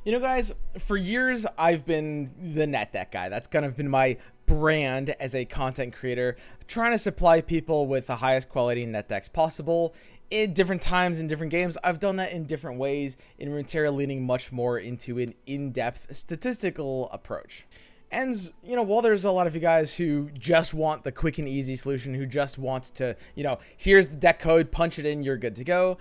You know, guys, for years I've been the NetDeck guy. That's kind of been my brand as a content creator, trying to supply people with the highest quality net decks possible. In different times in different games, I've done that in different ways. In Runeterra, leaning much more into an in-depth statistical approach. And, you know, while there's a lot of you guys who just want the quick and easy solution, who just want to, here's the deck code, punch it in, you're good to go.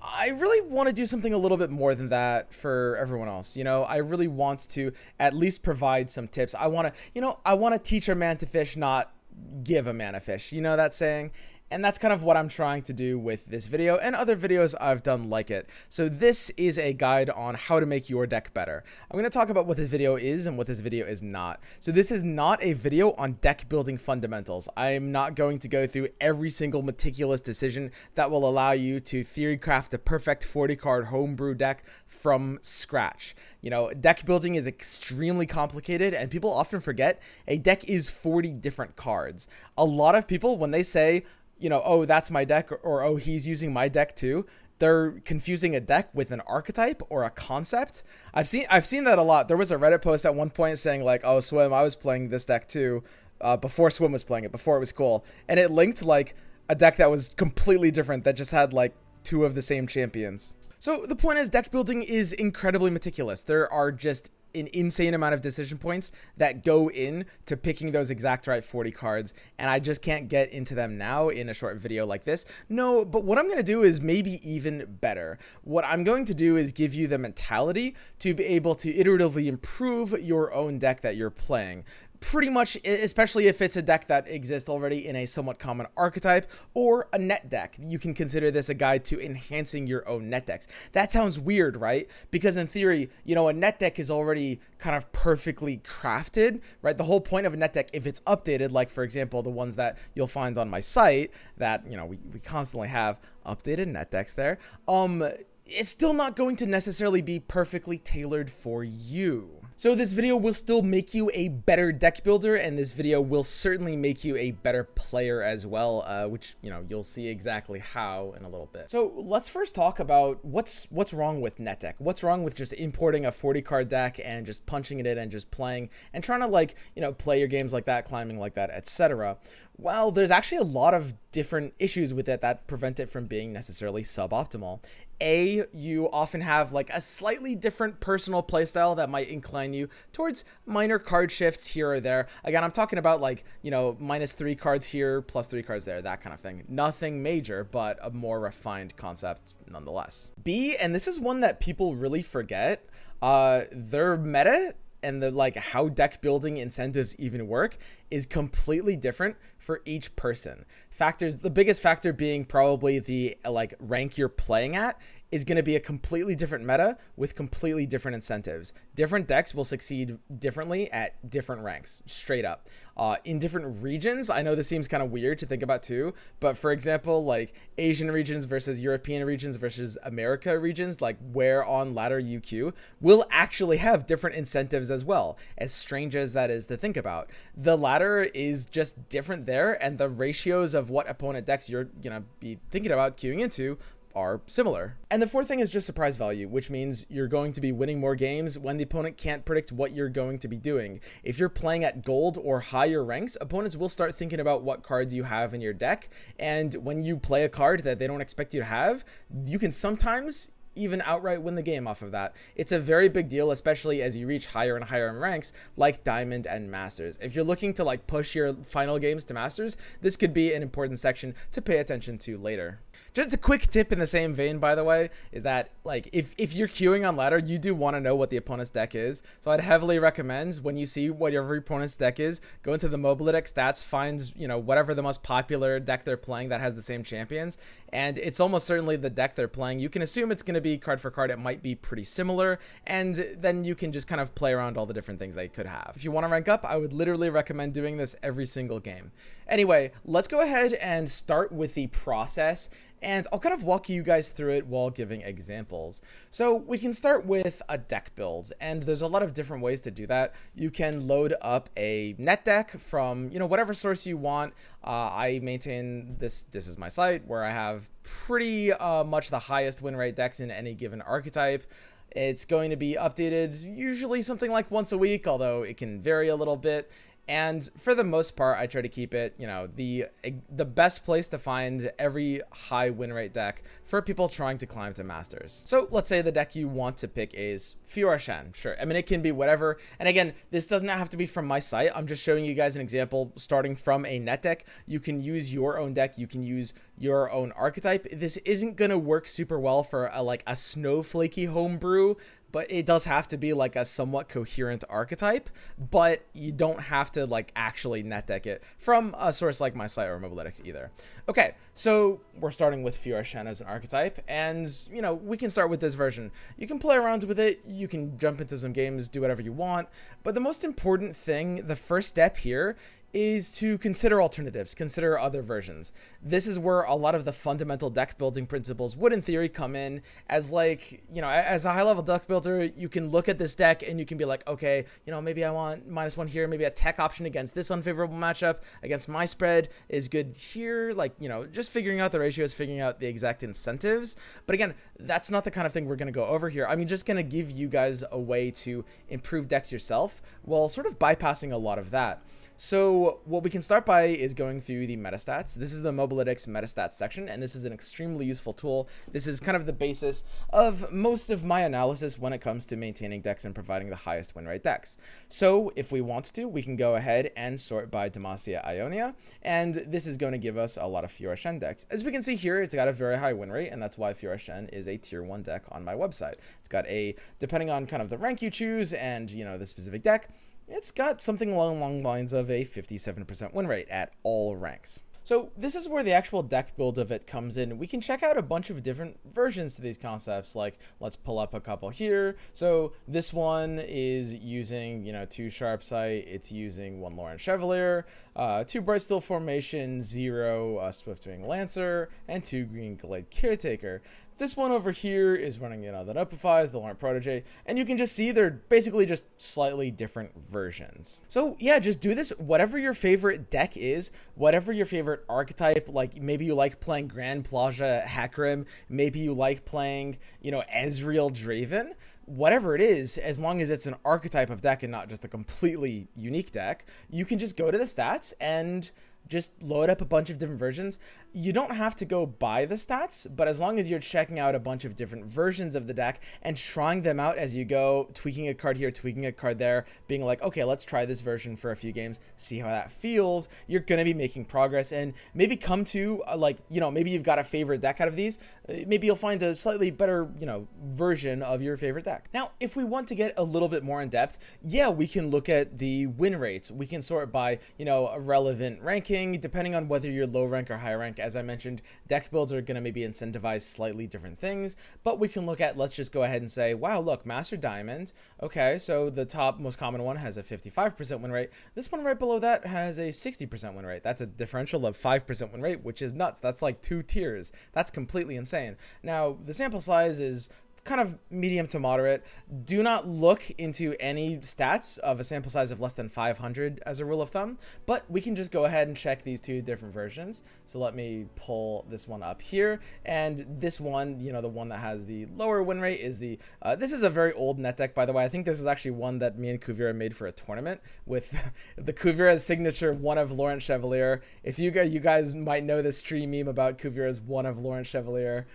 I really want to do something a little bit more than that for everyone else. I really want to at least provide some tips. I want to teach a man to fish, not give a man a fish. You know that saying? And that's kind of what I'm trying to do with this video and other videos I've done like it. So this is a guide on how to make your deck better. I'm going to talk about what this video is and what this video is not. So this is not a video on deck building fundamentals. I'm not going to go through every single meticulous decision that will allow you to theory craft a perfect 40 card homebrew deck from scratch. Deck building is extremely complicated and people often forget a deck is 40 different cards. A lot of people, when they say, oh, that's my deck, or oh, he's using my deck too, they're confusing a deck with an archetype or a concept. I've seen that a lot. There was a Reddit post at one point saying like, oh, Swim, I was playing this deck too, before Swim was playing it, before it was cool. And it linked like a deck that was completely different that just had like two of the same champions. So the point is, deck building is incredibly meticulous. There are just an insane amount of decision points that go in to picking those exact right 40 cards, and I just can't get into them now in a short video like this. No, but what I'm going to do is maybe even better. What I'm going to do is give you the mentality to be able to iteratively improve your own deck that you're playing. Pretty much, especially if it's a deck that exists already in a somewhat common archetype or a net deck. You can consider this a guide to enhancing your own net decks. That sounds weird, right? Because in theory, a net deck is already kind of perfectly crafted, right? The whole point of a net deck, if it's updated, like for example, the ones that you'll find on my site that, we constantly have updated net decks there, it's still not going to necessarily be perfectly tailored for you. So this video will still make you a better deck builder, and this video will certainly make you a better player as well, which, you'll see exactly how in a little bit. So let's first talk about what's wrong with NetDeck. What's wrong with just importing a 40 card deck and just punching it in and just playing and trying to play your games like that, climbing like that, etc. Well, there's actually a lot of different issues with it that prevent it from being necessarily suboptimal. You often have like a slightly different personal playstyle that might incline you towards minor card shifts here or there. Again, I'm talking about like, -3 cards here, +3 cards there, that kind of thing. Nothing major, but a more refined concept nonetheless. B, and this is one that people really forget, their meta and the how deck building incentives even work is completely different for each person. Factors, the biggest factor being probably the rank you're playing at is going to be a completely different meta with completely different incentives. Different decks will succeed differently at different ranks, straight up. In different regions, I know this seems kind of weird to think about too, but for example, like Asian regions versus European regions versus America regions, like where on ladder you queue, will actually have different incentives as well, as strange as that is to think about. The ladder is just different there, and the ratios of what opponent decks you're gonna be thinking about queuing into are similar. And the fourth thing is just surprise value, which means you're going to be winning more games when the opponent can't predict what you're going to be doing. If you're playing at gold or higher ranks, opponents will start thinking about what cards you have in your deck, and when you play a card that they don't expect you to have, you can sometimes even outright win the game off of that. It's a very big deal, especially as you reach higher and higher in ranks like Diamond and Masters. If you're looking to push your final games to Masters, this could be an important section to pay attention to later. Just a quick tip in the same vein, by the way, is that if you're queuing on ladder, you do want to know what the opponent's deck is. So I'd heavily recommend when you see what your opponent's deck is, go into the mobile deck stats, find whatever the most popular deck they're playing that has the same champions, and it's almost certainly the deck they're playing. You can assume it's going to be card for card. It might be pretty similar, and then you can just kind of play around all the different things they could have. If you want to rank up, I would literally recommend doing this every single game. Anyway, let's go ahead and start with the process, and I'll kind of walk you guys through it while giving examples. So we can start with a deck build, and there's a lot of different ways to do that. You can load up a net deck from whatever source you want. I maintain this is my site where I have pretty much the highest win rate decks in any given archetype. It's going to be updated usually something like once a week, although it can vary a little bit. And for the most part, I try to keep it, the best place to find every high win rate deck for people trying to climb to Masters. So let's say the deck you want to pick is Fiora Shen. Sure, I mean, it can be whatever. And again, this doesn't have to be from my site. I'm just showing you guys an example starting from a net deck. You can use your own deck. You can use your own archetype. This isn't going to work super well for a snowflakey homebrew, but it does have to be like a somewhat coherent archetype, but you don't have to actually net deck it from a source like my site or Mobalytics either. Okay, so we're starting with Fiora Shen as an archetype, and we can start with this version. You can play around with it, you can jump into some games, do whatever you want, but the most important thing, the first step here, is to consider alternatives, consider other versions. This is where a lot of the fundamental deck building principles would in theory come in as as a high level deck builder, you can look at this deck and you can be like, okay, maybe I want -1 here, maybe a tech option against this unfavorable matchup against my spread is good here. Just figuring out the ratios, figuring out the exact incentives. But again, that's not the kind of thing we're going to go over here. I'm just going to give you guys a way to improve decks yourself while sort of bypassing a lot of that. So what we can start by is going through the metastats. This is the Mobalytics metastats section, and this is an extremely useful tool. This is kind of the basis of most of my analysis when it comes to maintaining decks and providing the highest win rate decks. So if we want to, we can go ahead and sort by Demacia Ionia, and this is going to give us a lot of Fiora Shen decks. As we can see here, it's got a very high win rate, and that's why Fiora Shen is a tier 1 deck on my website. It's got depending on kind of the rank you choose and, the specific deck, it's got something along the lines of a 57% win rate at all ranks. So this is where the actual deck build of it comes in. We can check out a bunch of different versions to these concepts, let's pull up a couple here. So this one is using, 2 Sharpsight, it's using 1 LoR and Chevalier, 2 Brightsteel Formation, 0 Swiftwing Lancer, and 2 Green Glade Caretaker. This one over here is running, the Nopifies, the LoR Protege, and you can just see they're basically just slightly different versions. So yeah, just do this, whatever your favorite deck is, whatever your favorite archetype, maybe you like playing Grand Plaja Hecarim, maybe you like playing, Ezreal Draven, whatever it is, as long as it's an archetype of deck and not just a completely unique deck, you can just go to the stats and just load up a bunch of different versions. You don't have to go buy the stats, but as long as you're checking out a bunch of different versions of the deck and trying them out as you go, tweaking a card here, tweaking a card there, being like, okay, let's try this version for a few games, see how that feels, you're going to be making progress and maybe come to maybe you've got a favorite deck out of these. Maybe you'll find a slightly better, version of your favorite deck. Now, if we want to get a little bit more in depth, yeah, we can look at the win rates. We can sort by, a relevant ranking, depending on whether you're low rank or high rank. As I mentioned, deck builds are going to maybe incentivize slightly different things, but we can look at, let's just go ahead and say, wow, look, Master Diamond. Okay, so the top most common one has a 55% win rate. This one right below that has a 60% win rate. That's a differential of 5% win rate, which is nuts. That's like 2 tiers. That's completely insane. Now, the sample size is kind of medium to moderate. Do not look into any stats of a sample size of less than 500 as a rule of thumb, but we can just go ahead and check these 2 different versions. So let me pull this one up here, and this one, the one that has the lower win rate is this is a very old net deck, by the way. I think this is actually one that me and Kuvira made for a tournament with the Kuvira's signature one of LoR and Chevalier. If you guys might know this stream meme about Kuvira's one of LoR and Chevalier.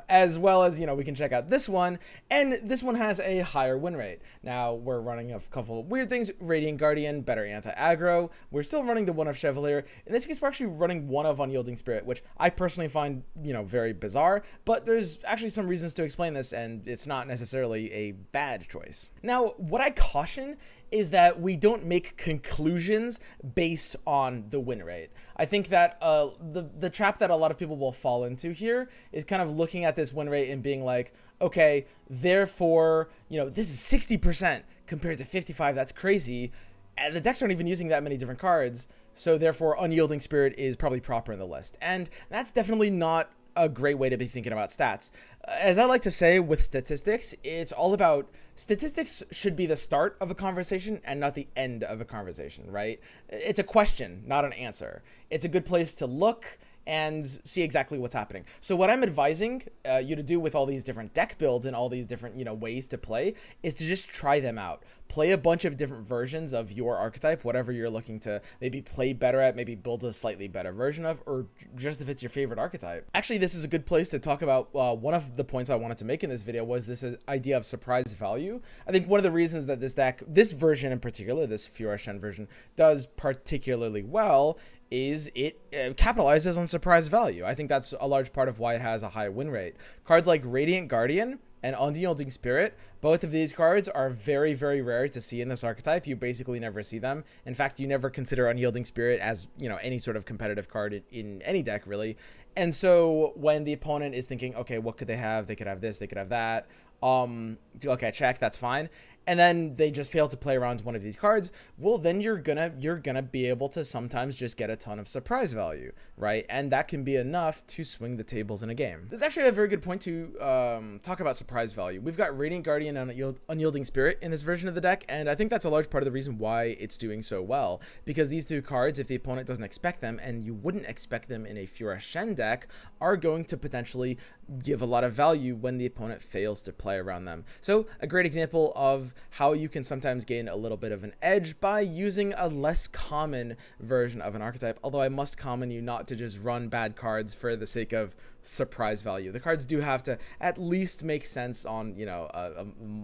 As well as, we can check out this one, and this one has a higher win rate. Now, we're running a couple of weird things. Radiant Guardian, better anti-aggro. We're still running the one of Chevalier. In this case, we're actually running one of Unyielding Spirit, which I personally find, very bizarre, but there's actually some reasons to explain this, and it's not necessarily a bad choice. Now, what I caution is that we don't make conclusions based on the win rate. I think that the trap that a lot of people will fall into here is kind of looking at this win rate and being like, okay, therefore, this is 60% compared to 55. That's crazy. And the decks aren't even using that many different cards. So therefore, Unyielding Spirit is probably proper in the list. And that's definitely not a great way to be thinking about stats. As I like to say with statistics, it's all about statistics should be the start of a conversation and not the end of a conversation, right? It's a question, not an answer. It's a good place to look. and see exactly what's happening. So what I'm advising you to do with all these different deck builds and all these different, ways to play is to just try them out. Play a bunch of different versions of your archetype, whatever you're looking to maybe play better at, maybe build a slightly better version of, or just if it's your favorite archetype. Actually, this is a good place to talk about one of the points I wanted to make in this video was this idea of surprise value. I think one of the reasons that this version in particular, this Fiora Shen version, does particularly well is it capitalizes on surprise value. I think that's a large part of why it has a high win rate. Cards like Radiant Guardian and Unyielding Spirit, both of these cards are very, very rare to see in this archetype. You basically never see them. In fact, you never consider Unyielding Spirit as, any sort of competitive card in any deck, really. And so when the opponent is thinking, okay, what could they have? They could have this, they could have that. Okay, check, that's fine. And then they just fail to play around one of these cards, well, then you're gonna be able to sometimes just get a ton of surprise value, right? And that can be enough to swing the tables in a game. This is actually a very good point to talk about surprise value. We've got Radiant Guardian and Unyielding Spirit in this version of the deck, and I think that's a large part of the reason why it's doing so well, because these two cards, if the opponent doesn't expect them, and you wouldn't expect them in a Fiora Shen deck, are going to potentially give a lot of value when the opponent fails to play around them. So a great example of how you can sometimes gain a little bit of an edge by using a less common version of an archetype, although I must caution you not to just run bad cards for the sake of surprise value. The cards do have to at least make sense on,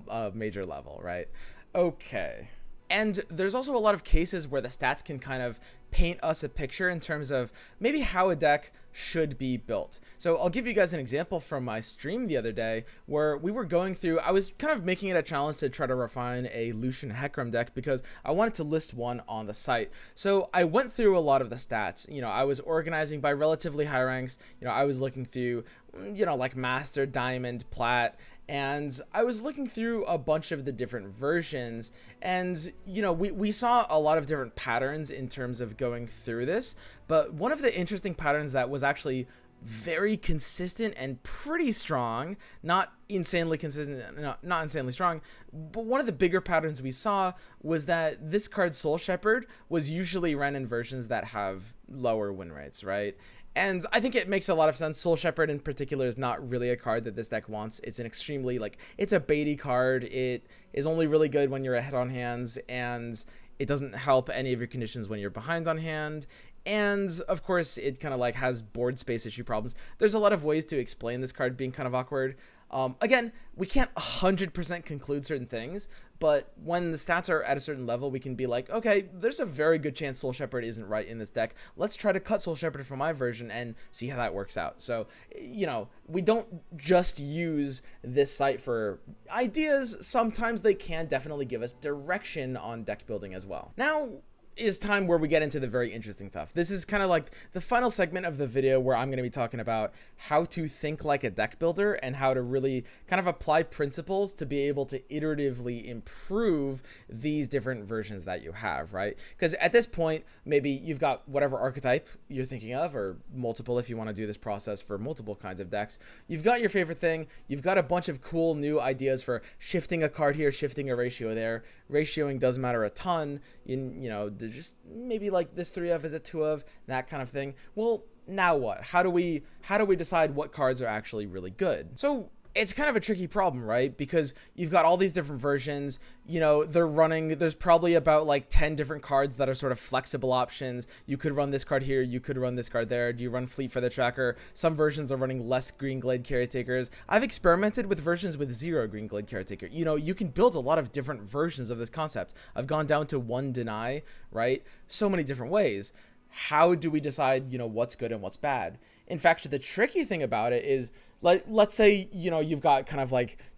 a major level, right? Okay. And there's also a lot of cases where the stats can kind of paint us a picture in terms of maybe how a deck should be built. So I'll give you guys an example from my stream the other day where we were going through, I was kind of making it a challenge to try to refine a Lucian Hecarim deck because I wanted to list one on the site. So I went through a lot of the stats. I was organizing by relatively high ranks. I was looking through, like Master, Diamond, Plat, and I was looking through a bunch of the different versions, and we saw a lot of different patterns in terms of going through this, but one of the interesting patterns that was actually very consistent and pretty strong, not insanely consistent, not insanely strong, but one of the bigger patterns we saw was that this card, Soul Shepherd, was usually run in versions that have lower win rates, right? And I think it makes a lot of sense. Soul Shepherd in particular is not really a card that this deck wants. It's an extremely, it's a baity card. It is only really good when you're ahead on hands, and it doesn't help any of your conditions when you're behind on hand. And of course, it kind of has board space issue problems. There's a lot of ways to explain this card being kind of awkward. Again, we can't 100% conclude certain things, but when the stats are at a certain level, we can be like, okay, there's a very good chance Soul Shepherd isn't right in this deck. Let's try to cut Soul Shepherd from my version and see how that works out. So, we don't just use this site for ideas. Sometimes they can definitely give us direction on deck building as well. Now is time where we get into the very interesting stuff. This is kind of like the final segment of the video where I'm going to be talking about how to think like a deck builder and how to really kind of apply principles to be able to iteratively improve these different versions that you have, right? Because at this point, maybe you've got whatever archetype you're thinking of, or multiple if you want to do this process for multiple kinds of decks. You've got your favorite thing. You've got a bunch of cool new ideas for shifting a card here, shifting a ratio there. Ratioing does matter a ton. Just maybe this 3 of is a 2 of, that kind of thing. Well, now what? How do we decide what cards are actually really good? So it's kind of a tricky problem, right? Because you've got all these different versions, there's probably about 10 different cards that are sort of flexible options. You could run this card here, you could run this card there. Do you run Fleet for the Tracker? Some versions are running less Green Glade Caretakers. I've experimented with versions with 0 Green Glade Caretaker. You can build a lot of different versions of this concept. I've gone down to 1 Deny, right? So many different ways. How do we decide, what's good and what's bad? In fact, the tricky thing about it is, let's say, you've got kind of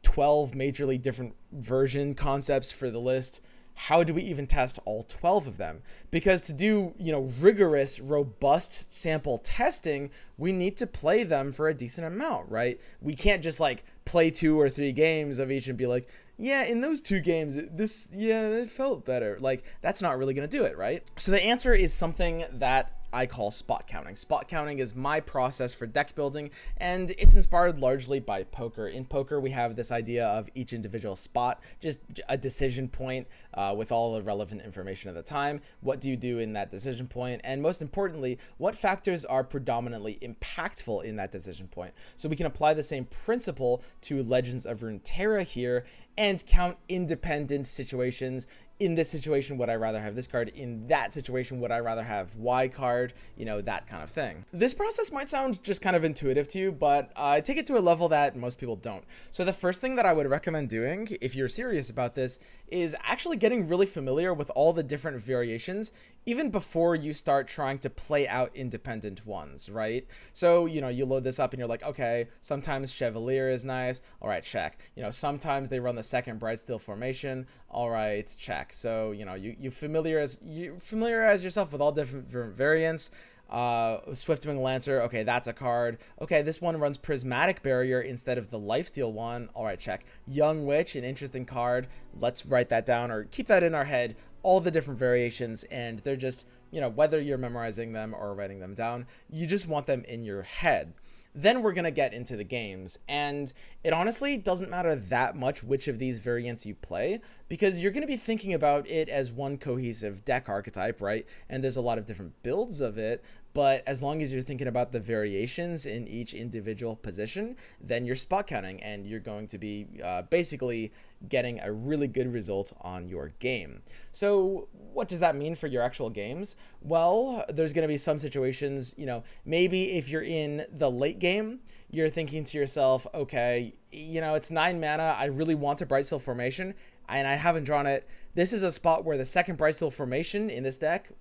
12 majorly different version concepts for the list. How do we even test all 12 of them? Because to do, rigorous, robust sample testing, we need to play them for a decent amount, right? We can't just play 2 or 3 games of each and be like, yeah, in those 2 games, it felt better. That's not really going to do it, right? So the answer is something that I call spot counting. Spot counting is my process for deck building, and it's inspired largely by poker. In poker, we have this idea of each individual spot, just a decision point with all the relevant information at the time. What do you do in that decision point? And most importantly, what factors are predominantly impactful in that decision point? So we can apply the same principle to Legends of Runeterra here and count independent situations. In this situation, would I rather have this card? In that situation, would I rather have Y card? You know, that kind of thing. This process might sound just kind of intuitive to you, but I take it to a level that most people don't. So the first thing that I would recommend doing, if you're serious about this, is actually getting really familiar with all the different variations, even before you start trying to play out independent ones, right? So, you know, you load this up and you're like, okay, sometimes Chevalier is nice. All right, check. You know, sometimes they run the second Bright Steel formation. All right, check. So, you know, you familiarize yourself with all different variants. Swiftwing Lancer, okay, that's a card. Okay, this one runs Prismatic Barrier instead of the Lifesteal one. All right, check. Young Witch, an interesting card. Let's write that down or keep that in our head. All the different variations, and they're just, you know, whether you're memorizing them or writing them down, you just want them in your head. Then we're going to get into the games, and it honestly doesn't matter that much which of these variants you play, because you're going to be thinking about it as one cohesive deck archetype, right? And there's a lot of different builds of it, but as long as you're thinking about the variations in each individual position, then you're spot counting, and you're going to be basically getting a really good result on your game. So what does that mean for your actual games? Well, there's going to be some situations, you know, maybe if you're in the late game, you're thinking to yourself, okay, you know, it's 9 mana. I really want a Bright Steel formation, and I haven't drawn it. This is a spot where the second Bright Steel formation in this deck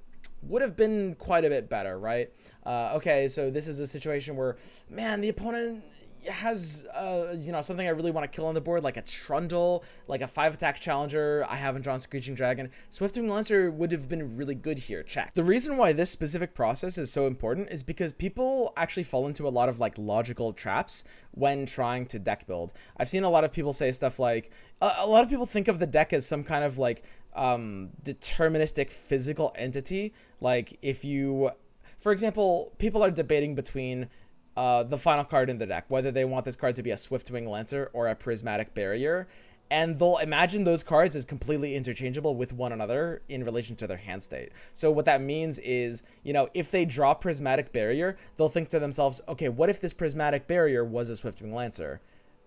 would have been quite a bit better, right? Okay, so this is a situation where, man, the opponent has you know, something I really want to kill on the board, like a Trundle, like a 5-attack challenger. I haven't drawn Screeching Dragon. Swiftwing Lancer would have been really good here. Check. The reason why this specific process is so important is because people actually fall into a lot of like logical traps when trying to deck build. I've seen a lot of people say stuff like, a lot of people think of the deck as some kind of like deterministic physical entity. Like if you, for example, people are debating between the final card in the deck, whether they want this card to be a Swiftwing Lancer or a Prismatic Barrier, and they'll imagine those cards as completely interchangeable with one another in relation to their hand state. So what that means is, you know, if they draw Prismatic Barrier, they'll think to themselves, okay, what if this Prismatic Barrier was a Swiftwing Lancer?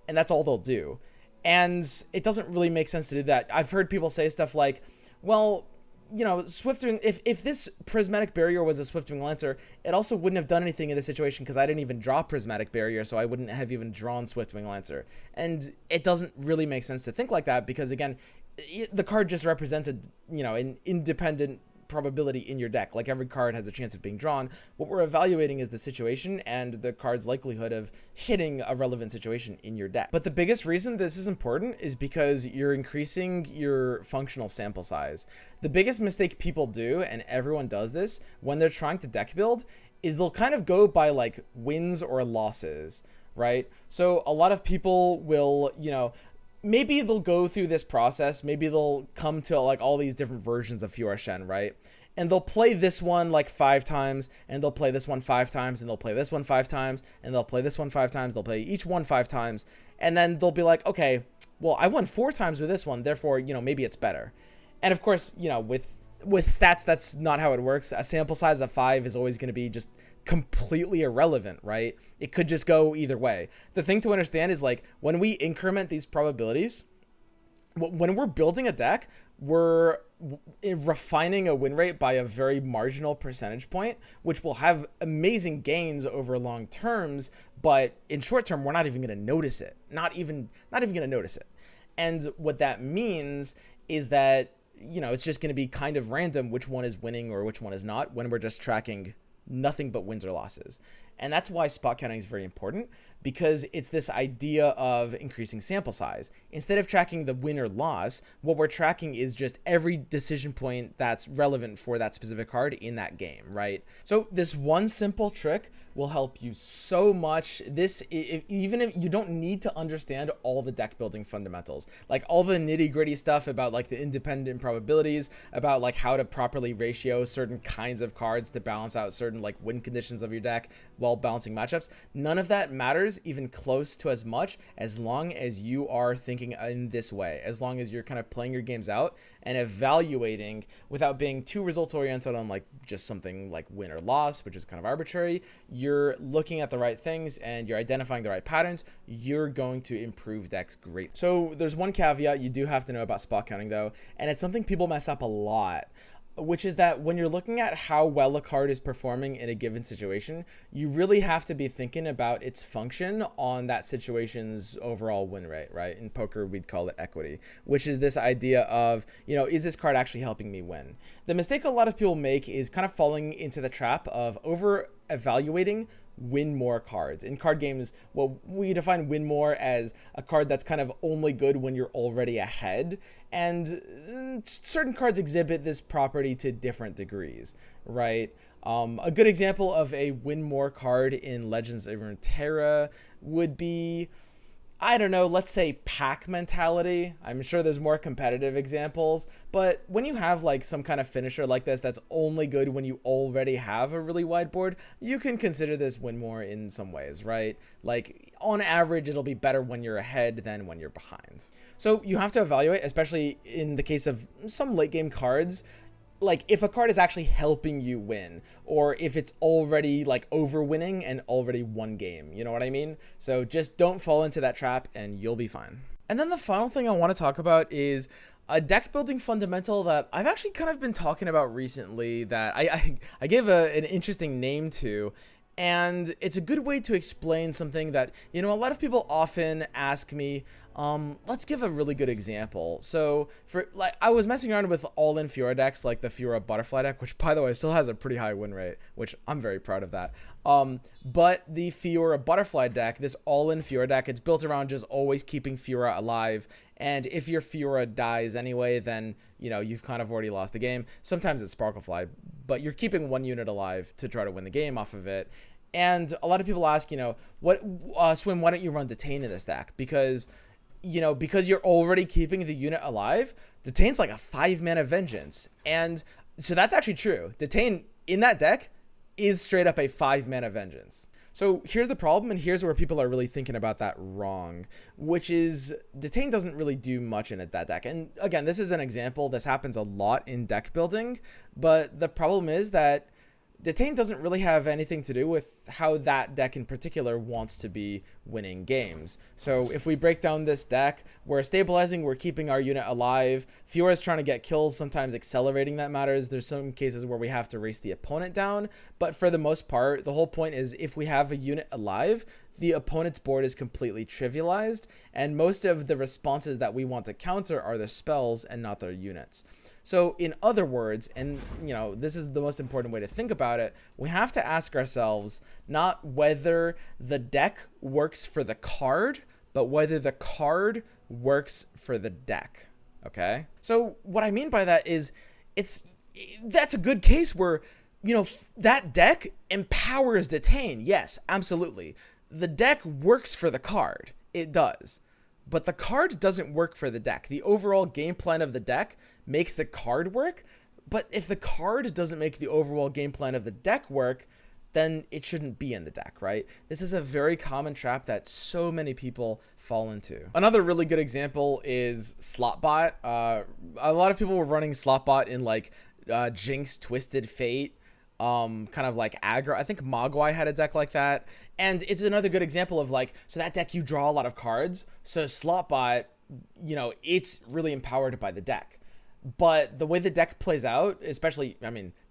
And that's all they'll do. And it doesn't really make sense to do that. I've heard people say stuff like, well, you know, Swiftwing, if this Prismatic Barrier was a Swiftwing Lancer, it also wouldn't have done anything in this situation because I didn't even draw Prismatic Barrier, so I wouldn't have even drawn Swiftwing Lancer. And it doesn't really make sense to think like that because, again, the card just represented, you know, an independent probability in your deck. Like every card has a chance of being drawn. What we're evaluating is the situation and the card's likelihood of hitting a relevant situation in your deck. But the biggest reason this is important is because you're increasing your functional sample size. The biggest mistake people do, and everyone does this when they're trying to deck build, is they'll kind of go by like wins or losses, right? So a lot of people will, you know, maybe they'll go through this process. Maybe they'll come to like all these different versions of Fiora Shen, right? And they'll play this one like 5 times, and they'll play this one 5 times, and they'll play this one 5 times, and they'll play this one 5 times. They'll play each one 5 times, and then they'll be like, okay, well, I won 4 times with this one, therefore, you know, maybe it's better. And of course, you know, with stats, that's not how it works. A sample size of 5 is always going to be just completely irrelevant, right? It could just go either way. The thing to understand is like when we increment these probabilities, when we're building a deck, we're refining a win rate by a very marginal percentage point, which will have amazing gains over long terms, but in short term, we're not even going to notice it. Not even going to notice it. And what that means is that, you know, it's just going to be kind of random which one is winning or which one is not when we're just tracking nothing but wins or losses. And that's why spot counting is very important, because it's this idea of increasing sample size. Instead of tracking the win or loss, what we're tracking is just every decision point that's relevant for that specific card in that game, right? So this one simple trick will help you so much. Even if you don't need to understand all the deck building fundamentals, like all the nitty gritty stuff about like the independent probabilities, about like how to properly ratio certain kinds of cards to balance out certain like win conditions of your deck while balancing matchups. None of that matters even close to as much as long as you are thinking in this way, as long as you're kind of playing your games out and evaluating without being too results oriented on like just something like win or loss, which is kind of arbitrary. You're looking at the right things and you're identifying the right patterns, you're going to improve decks great. So there's one caveat you do have to know about spot counting though, and it's something people mess up a lot, which is that when you're looking at how well a card is performing in a given situation, you really have to be thinking about its function on that situation's overall win rate, right? In poker, we'd call it equity, which is this idea of, is this card actually helping me win? The mistake a lot of people make is kind of falling into the trap of over evaluating win more cards. In card games, well, we define win more as a card that's kind of only good when you're already ahead, and certain cards exhibit this property to different degrees, right? A good example of a win more card in Legends of Runeterra would be, I don't know, let's say pack mentality. I'm sure there's more competitive examples, but when you have like some kind of finisher like this that's only good when you already have a really wide board, you can consider this win more in some ways, right? Like on average, it'll be better when you're ahead than when you're behind. So you have to evaluate, especially in the case of some late game cards, like if a card is actually helping you win, or if it's already like over winning and already won game, you know what I mean? So just don't fall into that trap and you'll be fine. And then the final thing I want to talk about is a deck building fundamental that I've actually kind of been talking about recently that I gave an interesting name to. And it's a good way to explain something that, a lot of people often ask me. Let's give a really good example. So for like, I was messing around with all-in Fiora decks, like the Fiora Butterfly deck, which by the way still has a pretty high win rate, which I'm very proud of that. But the Fiora Butterfly deck, this all-in Fiora deck, it's built around just always keeping Fiora alive. And if your Fiora dies anyway, then, you've kind of already lost the game. Sometimes it's Sparklefly, but you're keeping one unit alive to try to win the game off of it. And a lot of people ask, Swim, why don't you run Detain in this deck? Because you're already keeping the unit alive, Detain's like a 5-mana vengeance. And so that's actually true. Detain in that deck is straight up a 5-mana vengeance. So here's the problem, and here's where people are really thinking about that wrong, which is Detain doesn't really do much in that deck. And again, this is an example. This happens a lot in deck building, but the problem is that Detain doesn't really have anything to do with how that deck in particular wants to be winning games. So if we break down this deck, we're stabilizing, we're keeping our unit alive. Fiora's trying to get kills, sometimes accelerating that matters. There's some cases where we have to race the opponent down, but for the most part, the whole point is if we have a unit alive, the opponent's board is completely trivialized, and most of the responses that we want to counter are the spells and not their units. So in other words, and this is the most important way to think about it, we have to ask ourselves not whether the deck works for the card, but whether the card works for the deck. Okay? So what I mean by that is that's a good case where, that deck empowers Detain. Yes, absolutely. The deck works for the card. It does. But the card doesn't work for the deck. The overall game plan of the deck makes the card work, but if the card doesn't make the overall game plan of the deck work, then it shouldn't be in the deck, right? This is a very common trap that so many people fall into. Another really good example is Slotbot. A lot of people were running Slotbot in like Jinx, Twisted Fate, kind of like aggro. I think Mogwai had a deck like that. And it's another good example of like, so that deck you draw a lot of cards. So Slotbot, it's really empowered by the deck. But the way the deck plays out, especially,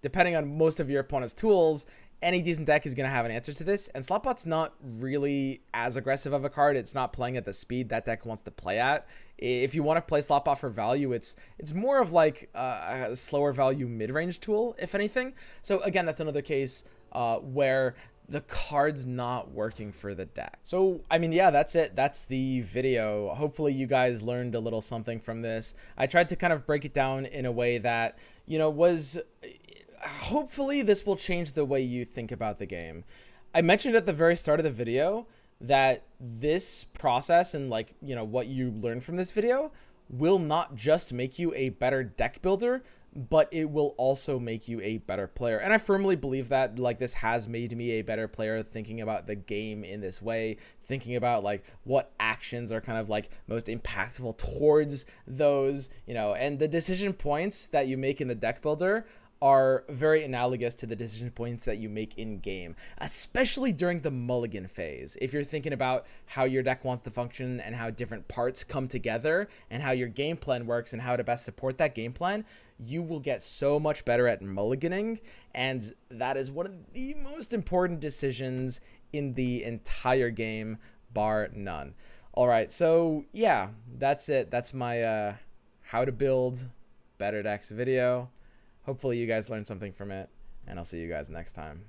depending on most of your opponent's tools, any decent deck is going to have an answer to this. And Slotbot's not really as aggressive of a card. It's not playing at the speed that deck wants to play at. If you want to play Slotbot for value, it's more of like a slower value mid-range tool, if anything. So again, that's another case where the cards not working for the deck. So, I mean, yeah, that's it. That's the video. Hopefully you guys learned a little something from this. I tried to kind of break it down in a way that, you know, was, hopefully this will change the way you think about the game. I mentioned at the very start of the video that this process and, like, you know, what you learn from this video will not just make you a better deck builder, but it will also make you a better player. And I firmly believe that, like, this has made me a better player, thinking about the game in this way, thinking about, like, what actions are kind of, like, most impactful towards those, you know, and the decision points that you make in the deck builder are very analogous to the decision points that you make in game, especially during the mulligan phase. If you're thinking about how your deck wants to function and how different parts come together and how your game plan works and how to best support that game plan, you will get so much better at mulliganing, and that is one of the most important decisions in the entire game, bar none. All right, so yeah, that's it. That's my how to build better decks video. Hopefully you guys learned something from it, and I'll see you guys next time.